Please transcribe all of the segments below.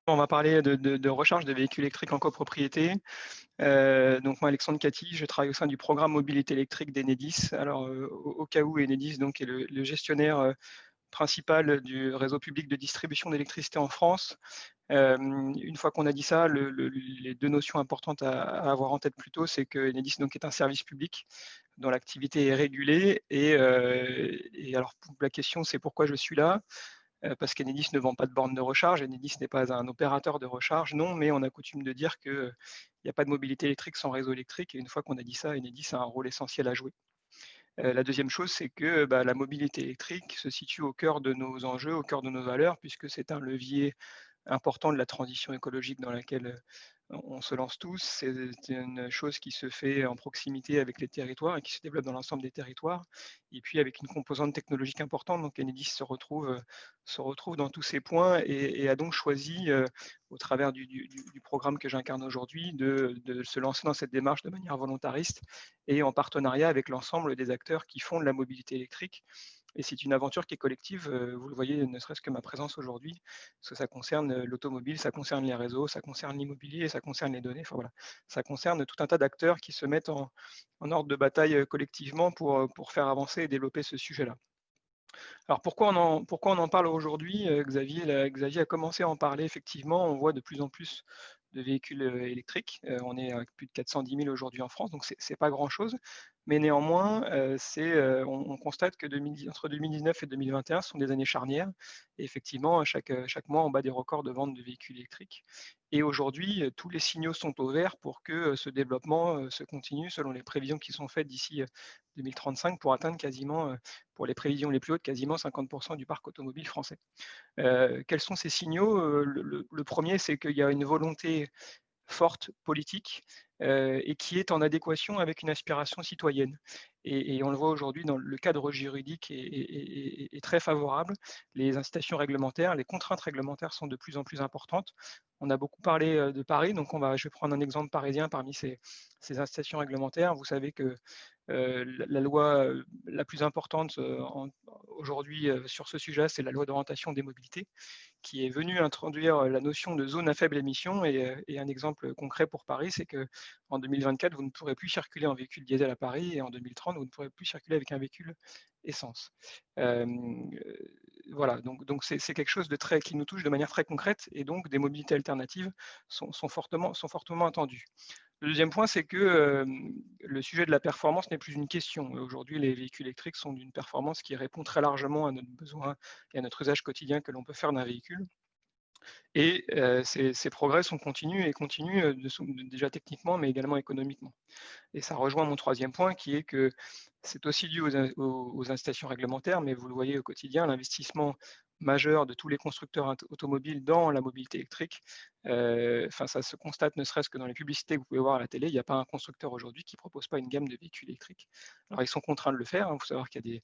On va parler de recharge de véhicules électriques en copropriété. Donc moi, Alexandre Cathy, je travaille au sein du programme mobilité électrique d'Enedis. Alors, au cas où Enedis donc, est le gestionnaire principal du réseau public de distribution d'électricité en France. Une fois qu'on a dit ça, les deux notions importantes à avoir en tête plutôt, c'est que Enedis donc, est un service public dont l'activité est régulée. Et alors, la question, c'est pourquoi je suis là. Parce qu'Enedis ne vend pas de bornes de recharge. Enedis n'est pas un opérateur de recharge, non, mais on a coutume de dire qu'il n'y a pas de mobilité électrique sans réseau électrique. Et une fois qu'on a dit ça, Enedis a un rôle essentiel à jouer. La deuxième chose, c'est que la mobilité électrique se situe au cœur de nos enjeux, au cœur de nos valeurs, puisque c'est un levier important de la transition écologique dans laquelle on se lance tous. C'est une chose qui se fait en proximité avec les territoires et qui se développe dans l'ensemble des territoires. Et puis avec une composante technologique importante, donc Enedis se retrouve dans tous ces points et a donc choisi, au travers du programme que j'incarne aujourd'hui, de se lancer dans cette démarche de manière volontariste et en partenariat avec l'ensemble des acteurs qui font de la mobilité électrique. Et c'est une aventure qui est collective, vous le voyez, ne serait-ce que ma présence aujourd'hui, parce que ça concerne l'automobile, ça concerne les réseaux, ça concerne l'immobilier, ça concerne les données, enfin voilà, ça concerne tout un tas d'acteurs qui se mettent en ordre de bataille collectivement pour faire avancer et développer ce sujet-là. Alors pourquoi on en parle aujourd'hui? Xavier a commencé à en parler effectivement, on voit de plus en plus de véhicules électriques. On est à plus de 410 000 aujourd'hui en France, donc c'est pas grand-chose. Mais néanmoins, on constate que entre 2019 et 2021 sont des années charnières. Et effectivement, chaque mois, on bat des records de vente de véhicules électriques. Et aujourd'hui, tous les signaux sont au vert pour que ce développement se continue selon les prévisions qui sont faites d'ici 2035 pour atteindre quasiment, pour les prévisions les plus hautes, quasiment 50% du parc automobile français. Quels sont ces signaux? Le premier, c'est qu'il y a une volonté forte politique et qui est en adéquation avec une aspiration citoyenne. Et on le voit aujourd'hui dans le cadre juridique est très favorable. Les incitations réglementaires, les contraintes réglementaires sont de plus en plus importantes. On a beaucoup parlé de Paris, donc je vais prendre un exemple parisien parmi ces incitations réglementaires. Vous savez que la loi la plus importante aujourd'hui sur ce sujet, c'est la loi d'orientation des mobilités, qui est venue introduire la notion de zone à faible émission. Et un exemple concret pour Paris, c'est qu'en 2024, vous ne pourrez plus circuler en véhicule diesel à Paris et en 2030, vous ne pourrez plus circuler avec un véhicule essence. Euh, voilà, donc c'est quelque chose qui nous touche de manière très concrète et donc des mobilités alternatives sont fortement attendues. Le deuxième point, c'est que le sujet de la performance n'est plus une question. Aujourd'hui, les véhicules électriques sont d'une performance qui répond très largement à notre besoin et à notre usage quotidien que l'on peut faire d'un véhicule. Et ces progrès sont continus et continuent déjà techniquement, mais également économiquement. Et ça rejoint mon troisième point, qui est que c'est aussi dû aux incitations réglementaires, mais vous le voyez au quotidien, l'investissement majeur de tous les constructeurs automobiles dans la mobilité électrique. Ça se constate ne serait-ce que dans les publicités que vous pouvez voir à la télé. Il n'y a pas un constructeur aujourd'hui qui ne propose pas une gamme de véhicules électriques. Alors ils sont contraints de le faire. Il faut savoir qu'il y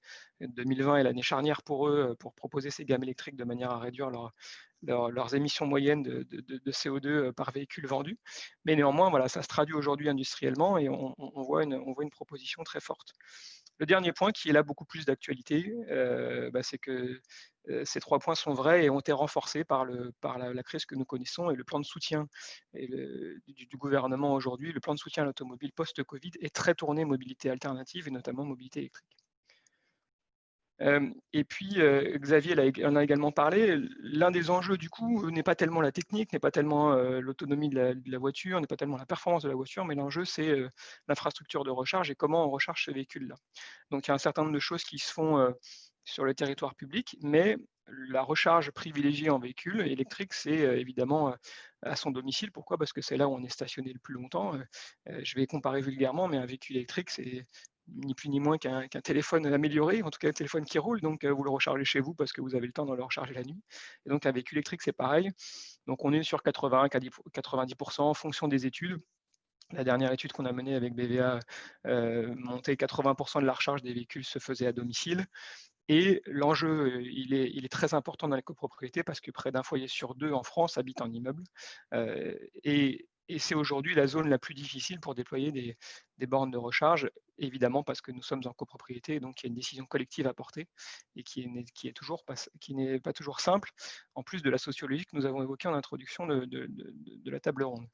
a 2020 est l'année charnière pour eux pour proposer ces gammes électriques de manière à réduire leurs émissions moyennes de CO2 par véhicule vendu. Mais néanmoins, voilà, ça se traduit aujourd'hui industriellement et on voit une proposition très forte. Le dernier point qui est là beaucoup plus d'actualité, c'est que ces trois points sont vrais et ont été renforcés par la crise que nous connaissons et le plan de soutien du gouvernement aujourd'hui. Le plan de soutien à l'automobile post-Covid est très tourné mobilité alternative et notamment mobilité électrique. Et puis, Xavier en a également parlé, l'un des enjeux du coup n'est pas tellement la technique, n'est pas tellement l'autonomie de la voiture, n'est pas tellement la performance de la voiture, mais l'enjeu c'est l'infrastructure de recharge et comment on recharge ce véhicule-là. Donc il y a un certain nombre de choses qui se font sur le territoire public, mais la recharge privilégiée en véhicule électrique, c'est évidemment à son domicile. Pourquoi? Parce que c'est là où on est stationné le plus longtemps. Je vais comparer vulgairement, mais un véhicule électrique, c'est ni plus ni moins qu'un téléphone amélioré, en tout cas un téléphone qui roule, donc vous le rechargez chez vous parce que vous avez le temps de le recharger la nuit. Et donc un véhicule électrique, c'est pareil. Donc on est sur 80-90% en fonction des études. La dernière étude qu'on a menée avec BVA montrait 80% de la recharge des véhicules se faisait à domicile. Et l'enjeu, il est très important dans les copropriétés parce que près d'un foyer sur deux en France habite en immeuble. Et et c'est aujourd'hui la zone la plus difficile pour déployer des bornes de recharge, évidemment parce que nous sommes en copropriété, donc il y a une décision collective à porter et qui n'est pas toujours simple, en plus de la sociologie que nous avons évoquée en introduction de la table ronde.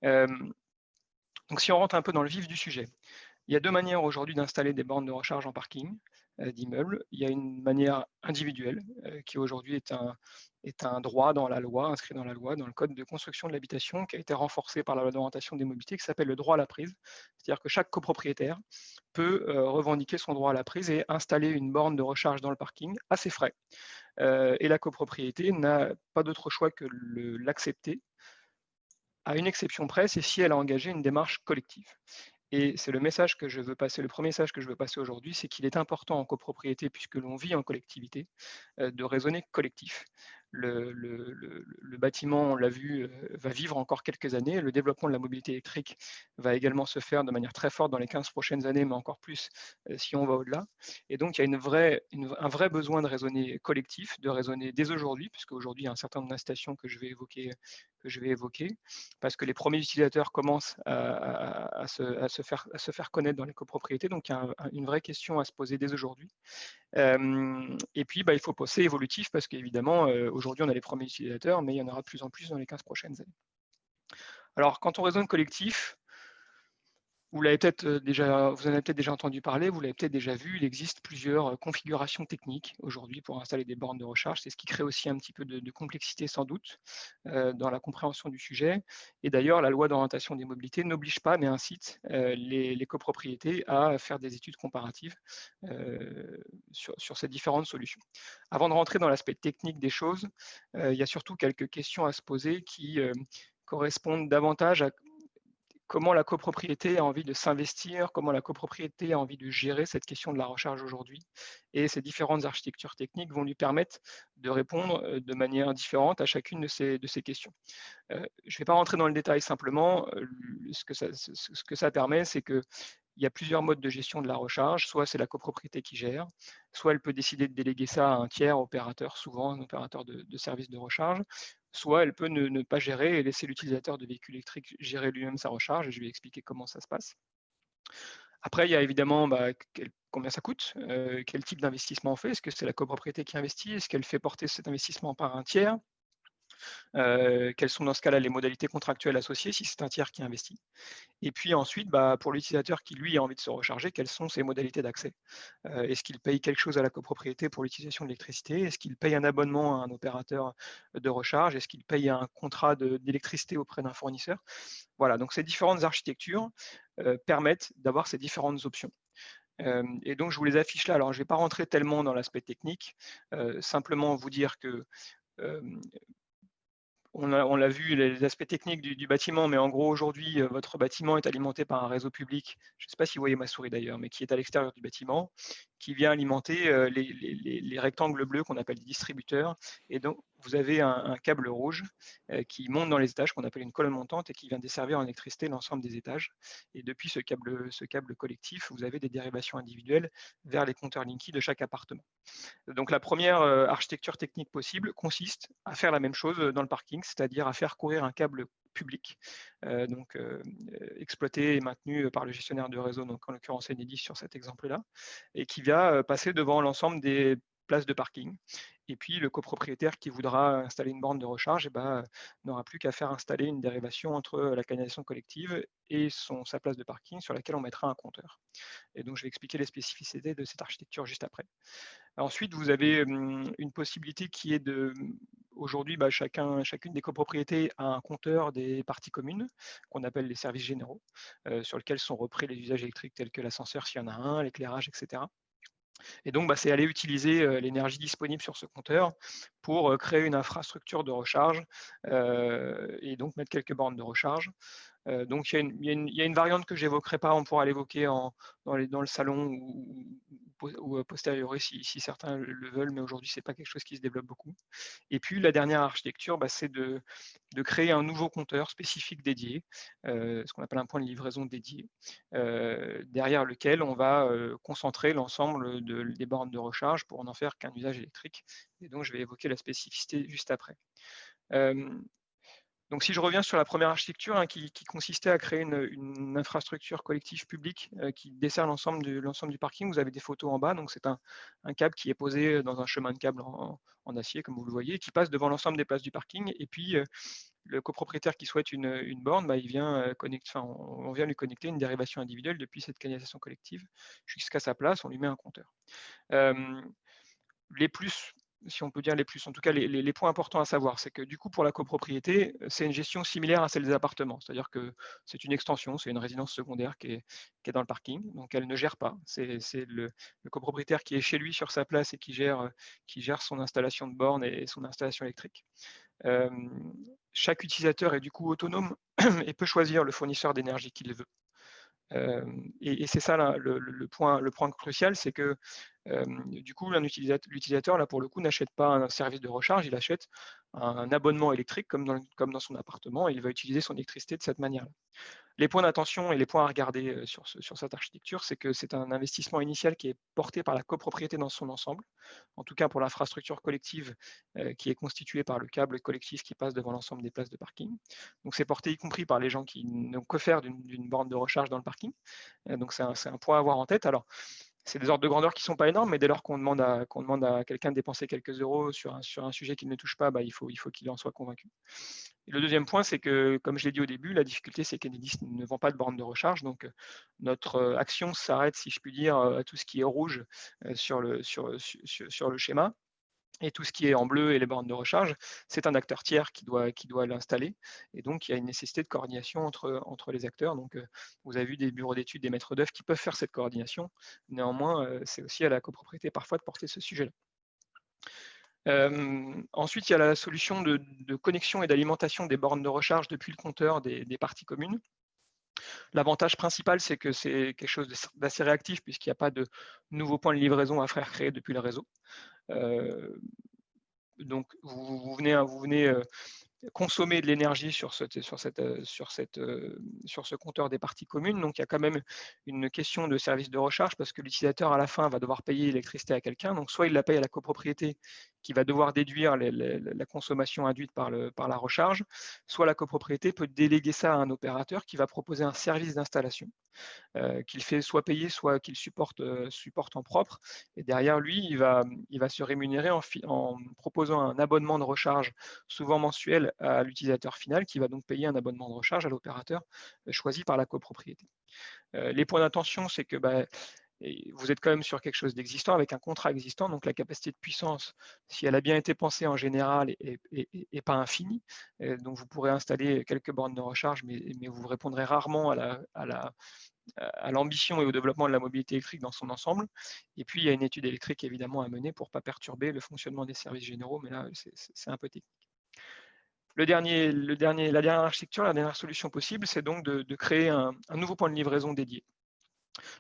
Donc si on rentre un peu dans le vif du sujet, il y a deux manières aujourd'hui d'installer des bornes de recharge en parking d'immeubles. Il y a une manière individuelle qui aujourd'hui est un droit dans la loi, inscrit dans la loi, dans le code de construction de l'habitation, qui a été renforcé par la loi d'orientation des mobilités, qui s'appelle le droit à la prise. C'est-à-dire que chaque copropriétaire peut revendiquer son droit à la prise et installer une borne de recharge dans le parking à ses frais. Et la copropriété n'a pas d'autre choix que l'accepter, à une exception près, c'est si elle a engagé une démarche collective. Et c'est le message que je veux passer, le premier message que je veux passer aujourd'hui, c'est qu'il est important en copropriété, puisque l'on vit en collectivité, de raisonner collectif. Le bâtiment, on l'a vu, va vivre encore quelques années. Le développement de la mobilité électrique va également se faire de manière très forte dans les 15 prochaines années, mais encore plus si on va au-delà. Et donc, il y a un vrai besoin de raisonner collectif, de raisonner dès aujourd'hui, puisque aujourd'hui, il y a un certain nombre d'incitations que je vais évoquer, parce que les premiers utilisateurs commencent à se faire connaître dans les copropriétés. Donc, il y a une vraie question à se poser dès aujourd'hui. Et puis, il faut penser évolutif parce qu'évidemment, aujourd'hui, on a les premiers utilisateurs, mais il y en aura de plus en plus dans les 15 prochaines années. Alors, quand on raisonne collectif, vous en avez peut-être déjà entendu parler, vous l'avez peut-être déjà vu, il existe plusieurs configurations techniques aujourd'hui pour installer des bornes de recharge. C'est ce qui crée aussi un petit peu de complexité sans doute dans la compréhension du sujet. Et d'ailleurs, la loi d'orientation des mobilités n'oblige pas, mais incite les copropriétés à faire des études comparatives sur ces différentes solutions. Avant de rentrer dans l'aspect technique des choses, il y a surtout quelques questions à se poser qui correspondent davantage à comment la copropriété a envie de s'investir, comment la copropriété a envie de gérer cette question de la recharge aujourd'hui. Et ces différentes architectures techniques vont lui permettre de répondre de manière différente à chacune de ces questions. Je ne vais pas rentrer dans le détail, simplement, ce que ça permet, c'est que il y a plusieurs modes de gestion de la recharge. Soit c'est la copropriété qui gère, soit elle peut décider de déléguer ça à un tiers opérateur, souvent un opérateur de service de recharge, soit elle peut ne pas gérer et laisser l'utilisateur de véhicule électrique gérer lui-même sa recharge, et je vais expliquer comment ça se passe. Après, il y a évidemment combien ça coûte, quel type d'investissement on fait, est-ce que c'est la copropriété qui investit, est-ce qu'elle fait porter cet investissement par un tiers, quelles sont dans ce cas-là les modalités contractuelles associées si c'est un tiers qui investit. Et puis ensuite, pour l'utilisateur qui lui a envie de se recharger, quelles sont ses modalités d'accès? Est-ce qu'il paye quelque chose à la copropriété pour l'utilisation de l'électricité? Est-ce qu'il paye un abonnement à un opérateur de recharge? Est-ce qu'il paye un contrat d'électricité auprès d'un fournisseur? Voilà, donc ces différentes architectures permettent d'avoir ces différentes options. Et donc je vous les affiche là. Alors je ne vais pas rentrer tellement dans l'aspect technique, simplement vous dire que on l'a vu, les aspects techniques du bâtiment, mais en gros, aujourd'hui, votre bâtiment est alimenté par un réseau public, je ne sais pas si vous voyez ma souris d'ailleurs, mais qui est à l'extérieur du bâtiment, qui vient alimenter les rectangles bleus qu'on appelle des distributeurs. Et donc, vous avez un câble rouge qui monte dans les étages, qu'on appelle une colonne montante, et qui vient desservir en électricité l'ensemble des étages. Et depuis ce câble collectif, vous avez des dérivations individuelles vers les compteurs Linky de chaque appartement. Donc la première architecture technique possible consiste à faire la même chose dans le parking, c'est-à-dire à faire courir un câble public, exploité et maintenu par le gestionnaire de réseau, donc en l'occurrence Enedis sur cet exemple-là, et qui va passer devant l'ensemble des places de parking. Et puis le copropriétaire qui voudra installer une borne de recharge n'aura plus qu'à faire installer une dérivation entre la canalisation collective et sa place de parking sur laquelle on mettra un compteur. Et donc je vais expliquer les spécificités de cette architecture juste après. Ensuite, vous avez une possibilité qui est aujourd'hui, chacune des copropriétés a un compteur des parties communes, qu'on appelle les services généraux, sur lesquels sont repris les usages électriques tels que l'ascenseur s'il y en a un, l'éclairage, etc. Et donc, c'est aller utiliser l'énergie disponible sur ce compteur pour créer une infrastructure de recharge et donc mettre quelques bornes de recharge. Donc, il y a une variante que je n'évoquerai pas, on pourra l'évoquer dans le salon ou a posteriori si certains le veulent, mais aujourd'hui, ce n'est pas quelque chose qui se développe beaucoup. Et puis, la dernière architecture, c'est de créer un nouveau compteur spécifique dédié, ce qu'on appelle un point de livraison dédié, derrière lequel on va concentrer l'ensemble des bornes de recharge pour n'en faire qu'un usage électrique. Et donc, je vais évoquer la spécificité juste après. Donc, si je reviens sur la première architecture, hein, qui consistait à créer une infrastructure collective publique qui dessert l'ensemble du parking, vous avez des photos en bas. Donc, c'est un câble qui est posé dans un chemin de câble en acier, comme vous le voyez, qui passe devant l'ensemble des places du parking. Et puis, le copropriétaire qui souhaite une borne, bah, il vient on vient lui connecter une dérivation individuelle depuis cette canalisation collective jusqu'à sa place, on lui met un compteur. Les plus, si on peut dire les plus, en tout cas les points importants à savoir, c'est que du coup pour la copropriété, c'est une gestion similaire à celle des appartements. C'est-à-dire que c'est une extension, c'est une résidence secondaire qui est dans le parking, donc elle ne gère pas. C'est le copropriétaire qui est chez lui sur sa place et qui gère son installation de borne et son installation électrique. Chaque utilisateur est du coup autonome et peut choisir le fournisseur d'énergie qu'il veut. Et c'est ça là, le point crucial, c'est que du coup, l'utilisateur, là, pour le coup, n'achète pas un service de recharge, il achète un abonnement électrique comme dans son appartement, et il va utiliser son électricité de cette manière-là. Les points d'attention et les points à regarder sur cette architecture, c'est que c'est un investissement initial qui est porté par la copropriété dans son ensemble, en tout cas pour l'infrastructure collective qui est constituée par le câble collectif qui passe devant l'ensemble des places de parking. Donc c'est porté y compris par les gens qui n'ont que faire d'une borne de recharge dans le parking. Donc c'est un point à avoir en tête. Alors, c'est des ordres de grandeur qui ne sont pas énormes, mais dès lors qu'on demande à quelqu'un de dépenser quelques euros sur un sujet qu'il ne touche pas, bah, il faut qu'il en soit convaincu. Et le deuxième point, c'est que, comme je l'ai dit au début, la difficulté, c'est qu'Enedis ne vend pas de borne de recharge. Donc, notre action s'arrête, si je puis dire, à tout ce qui est rouge sur le schéma. Et tout ce qui est en bleu et les bornes de recharge, c'est un acteur tiers qui doit l'installer. Et donc, il y a une nécessité de coordination entre les acteurs. Donc, vous avez vu des bureaux d'études, des maîtres d'œuvre qui peuvent faire cette coordination. Néanmoins, c'est aussi à la copropriété parfois de porter ce sujet-là. Ensuite, il y a la solution de connexion et d'alimentation des bornes de recharge depuis le compteur des parties communes. L'avantage principal, c'est que c'est quelque chose d'assez réactif puisqu'il n'y a pas de nouveaux points de livraison à faire créer depuis le réseau. Donc, vous venez consommer de l'énergie sur ce compteur des parties communes. Donc, il y a quand même une question de service de recharge parce que l'utilisateur, à la fin, va devoir payer l'électricité à quelqu'un. Donc, soit il la paye à la copropriété qui va devoir déduire la consommation induite par la recharge, soit la copropriété peut déléguer ça à un opérateur qui va proposer un service d'installation qu'il fait soit payer, soit qu'il supporte en propre. Et derrière lui, il va se rémunérer en proposant un abonnement de recharge, souvent mensuel, à l'utilisateur final, qui va donc payer un abonnement de recharge à l'opérateur choisi par la copropriété. Les points d'attention, c'est que vous êtes quand même sur quelque chose d'existant, avec un contrat existant, donc la capacité de puissance, si elle a bien été pensée en général, n'est pas infinie. Donc vous pourrez installer quelques bornes de recharge, mais vous répondrez rarement à l'ambition et au développement de la mobilité électrique dans son ensemble. Et puis, il y a une étude électrique évidemment à mener pour ne pas perturber le fonctionnement des services généraux, mais là, c'est un peu technique. La dernière architecture, la dernière solution possible, c'est donc de créer un nouveau point de livraison dédié.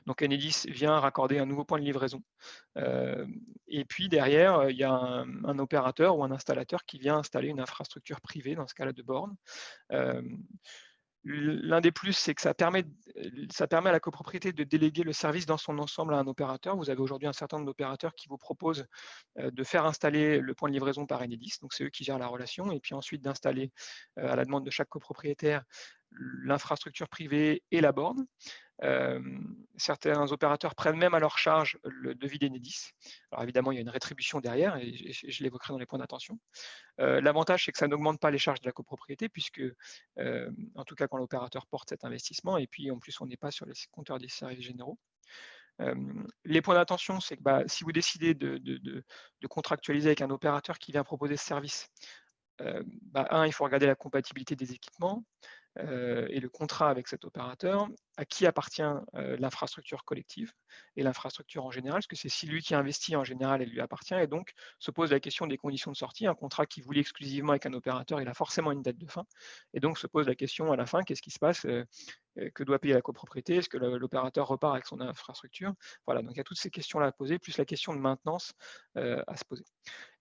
Donc Enedis vient raccorder un nouveau point de livraison. Et puis derrière, il y a un opérateur ou un installateur qui vient installer une infrastructure privée, dans ce cas-là de borne. L'un des plus, c'est que ça permet à la copropriété de déléguer le service dans son ensemble à un opérateur. Vous avez aujourd'hui un certain nombre d'opérateurs qui vous proposent de faire installer le point de livraison par Enedis, donc c'est eux qui gèrent la relation, et puis ensuite d'installer à la demande de chaque copropriétaire l'infrastructure privée et la borne. Certains opérateurs prennent même à leur charge le devis d'Enedis. Alors évidemment, il y a une rétribution derrière, et je l'évoquerai dans les points d'attention. L'avantage, c'est que ça n'augmente pas les charges de la copropriété, puisque, en tout cas, quand l'opérateur porte cet investissement, et puis en plus, on n'est pas sur les compteurs des services généraux. Les points d'attention, c'est que si vous décidez de contractualiser avec un opérateur qui vient proposer ce service, il faut regarder la compatibilité des équipements et le contrat avec cet opérateur, à qui appartient l'infrastructure collective et l'infrastructure en général, parce que c'est lui qui investit en général, elle lui appartient, et donc se pose la question des conditions de sortie. Un contrat qui vous lie exclusivement avec un opérateur, il a forcément une date de fin, et donc se pose la question à la fin, qu'est-ce qui se passe, que doit payer la copropriété, est-ce que l'opérateur repart avec son infrastructure? Voilà, donc il y a toutes ces questions-là à poser, plus la question de maintenance à se poser.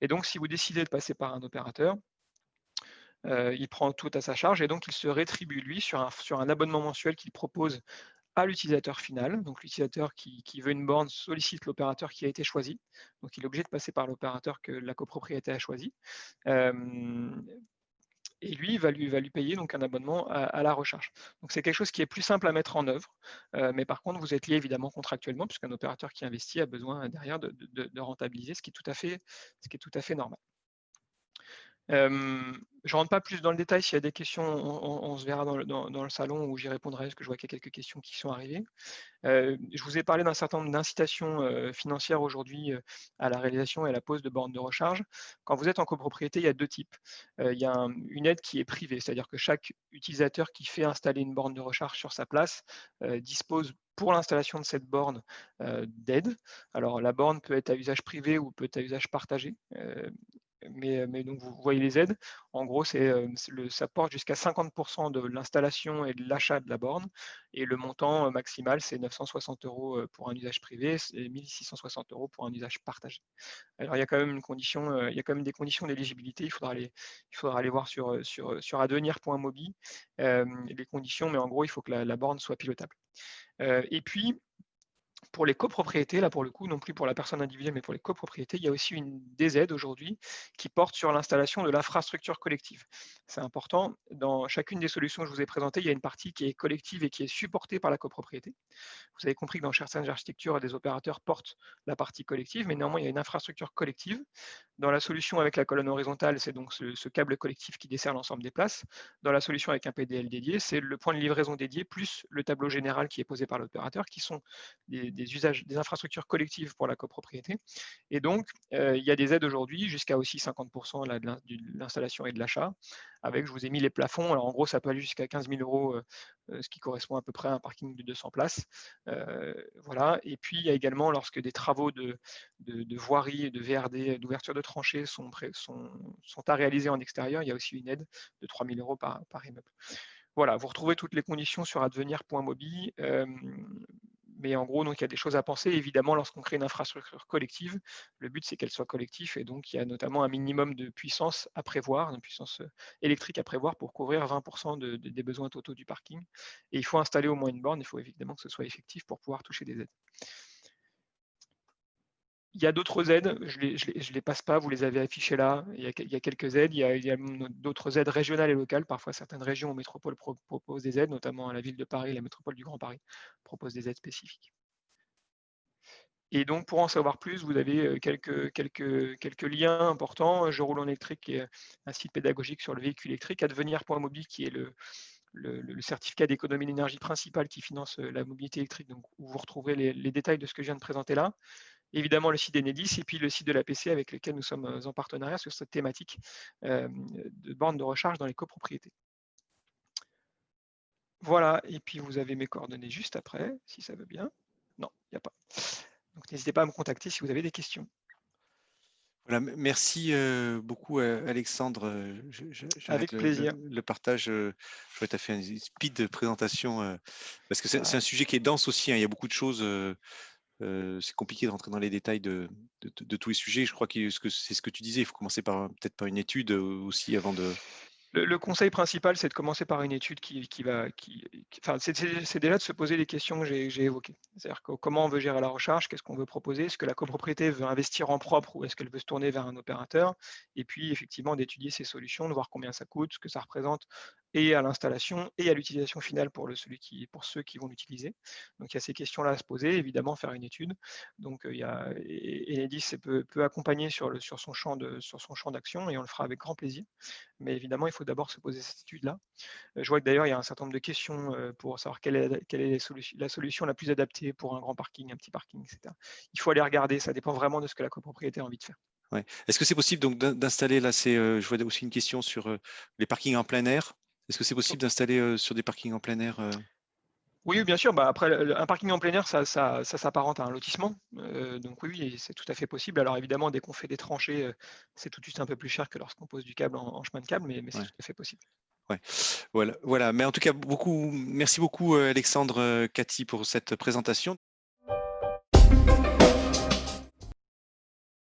Et donc, si vous décidez de passer par un opérateur, il prend tout à sa charge et donc il se rétribue, lui, sur un abonnement mensuel qu'il propose à l'utilisateur final. Donc l'utilisateur qui veut une borne sollicite l'opérateur qui a été choisi. Donc il est obligé de passer par l'opérateur que la copropriété a choisi. et lui va lui payer donc un abonnement à la recharge. Donc c'est quelque chose qui est plus simple à mettre en œuvre, mais par contre vous êtes lié évidemment contractuellement puisqu'un opérateur qui investit a besoin derrière de rentabiliser, ce qui est tout à fait normal. Je rentre pas plus dans le détail. S'il y a des questions, on se verra dans le salon où j'y répondrai, parce que je vois qu'il y a quelques questions qui sont arrivées. Je vous ai parlé d'un certain nombre d'incitations financières aujourd'hui à la réalisation et à la pose de bornes de recharge. Quand vous êtes en copropriété, il y a deux types. Il y a une aide qui est privée, c'est-à-dire que chaque utilisateur qui fait installer une borne de recharge sur sa place dispose pour l'installation de cette borne d'aide. Alors la borne peut être à usage privé ou peut être à usage partagé. Mais donc vous voyez les aides. En gros, ça porte jusqu'à 50% de l'installation et de l'achat de la borne. Et le montant maximal, c'est 960 € pour un usage privé et 1 660 € pour un usage partagé. Alors il y a quand même une condition, il y a quand même des conditions d'éligibilité. Il faudra aller voir sur advenir.mobi les conditions, mais en gros, il faut que la borne soit pilotable. Et puis, pour les copropriétés, là pour le coup, non plus pour la personne individuelle, mais pour les copropriétés, il y a aussi des aides aujourd'hui qui portent sur l'installation de l'infrastructure collective. C'est important. Dans chacune des solutions que je vous ai présentées, il y a une partie qui est collective et qui est supportée par la copropriété. Vous avez compris que dans certaines architectures, des opérateurs portent la partie collective, mais néanmoins, il y a une infrastructure collective. Dans la solution avec la colonne horizontale, c'est donc ce câble collectif qui dessert l'ensemble des places. Dans la solution avec un PDL dédié, c'est le point de livraison dédié plus le tableau général qui est posé par l'opérateur, qui sont des infrastructures collectives pour la copropriété. Et donc, il y a des aides aujourd'hui, jusqu'à aussi 50% de l'installation et de l'achat, avec, je vous ai mis les plafonds. Alors en gros, ça peut aller jusqu'à 15 000 €, ce qui correspond à peu près à un parking de 200 places. Voilà. Et puis, il y a également, lorsque des travaux de voirie, de VRD, d'ouverture de tranchées sont à réaliser en extérieur, il y a aussi une aide de 3 000 € par immeuble. Voilà, vous retrouvez toutes les conditions sur advenir.mobi. Mais en gros, donc, il y a des choses à penser. Évidemment, lorsqu'on crée une infrastructure collective, le but, c'est qu'elle soit collective. Et donc, il y a notamment un minimum de puissance à prévoir, une puissance électrique à prévoir pour couvrir 20% des besoins totaux du parking. Et il faut installer au moins une borne. Il faut évidemment que ce soit effectif pour pouvoir toucher des aides. Il y a d'autres aides, je ne les passe pas, vous les avez affichées là. Il y a quelques aides, il y a d'autres aides régionales et locales. Parfois, certaines régions ou métropoles proposent des aides, notamment la ville de Paris, la métropole du Grand Paris propose des aides spécifiques. Et donc, pour en savoir plus, vous avez quelques liens importants. Je roule en électrique, qui est un site pédagogique sur le véhicule électrique. Advenir.mobi, qui est le certificat d'économie d'énergie principal qui finance la mobilité électrique, donc, où vous retrouverez les détails de ce que je viens de présenter là. Évidemment, le site d'Enedis et puis le site de l'APC avec lequel nous sommes en partenariat sur cette thématique de bornes de recharge dans les copropriétés. Voilà, et puis vous avez mes coordonnées juste après, si ça veut bien. Non, il n'y a pas. Donc n'hésitez pas à me contacter si vous avez des questions. Voilà, merci beaucoup Alexandre. Avec J'arrête plaisir. le partage. Je vois que tu as fait une speed présentation parce que c'est un sujet qui est dense aussi, hein. Il y a beaucoup de choses. C'est compliqué de rentrer dans les détails de tous les sujets. Je crois que c'est ce que tu disais. Il faut commencer peut-être par une étude aussi avant de. Le conseil principal, c'est de commencer par une étude c'est déjà de se poser les questions que j'ai évoquées. C'est-à-dire comment on veut gérer la recharge, qu'est-ce qu'on veut proposer, est-ce que la copropriété veut investir en propre ou est-ce qu'elle veut se tourner vers un opérateur, et puis effectivement d'étudier ces solutions, de voir combien ça coûte, ce que ça représente, et à l'installation et à l'utilisation finale pour ceux qui vont l'utiliser. Donc il y a ces questions-là à se poser, évidemment faire une étude. Donc Enedis peut accompagner sur son champ d'action, et on le fera avec grand plaisir. Mais évidemment, il faut d'abord se poser cette étude-là. Je vois que d'ailleurs, il y a un certain nombre de questions pour savoir quelle est la solution la plus adaptée pour un grand parking, un petit parking, etc. Il faut aller regarder, ça dépend vraiment de ce que la copropriété a envie de faire. Ouais. Est-ce que c'est possible donc d'installer là, je vois aussi une question sur les parkings en plein air. Est-ce que c'est possible d'installer sur des parkings en plein air Oui, bien sûr. Bah, après, un parking en plein air, ça s'apparente à un lotissement. Donc oui, c'est tout à fait possible. Alors évidemment, dès qu'on fait des tranchées, c'est tout de suite un peu plus cher que lorsqu'on pose du câble en chemin de câble, mais c'est Ouais. tout à fait possible. Ouais, voilà. Mais en tout cas, merci beaucoup Alexandre, Cathy pour cette présentation.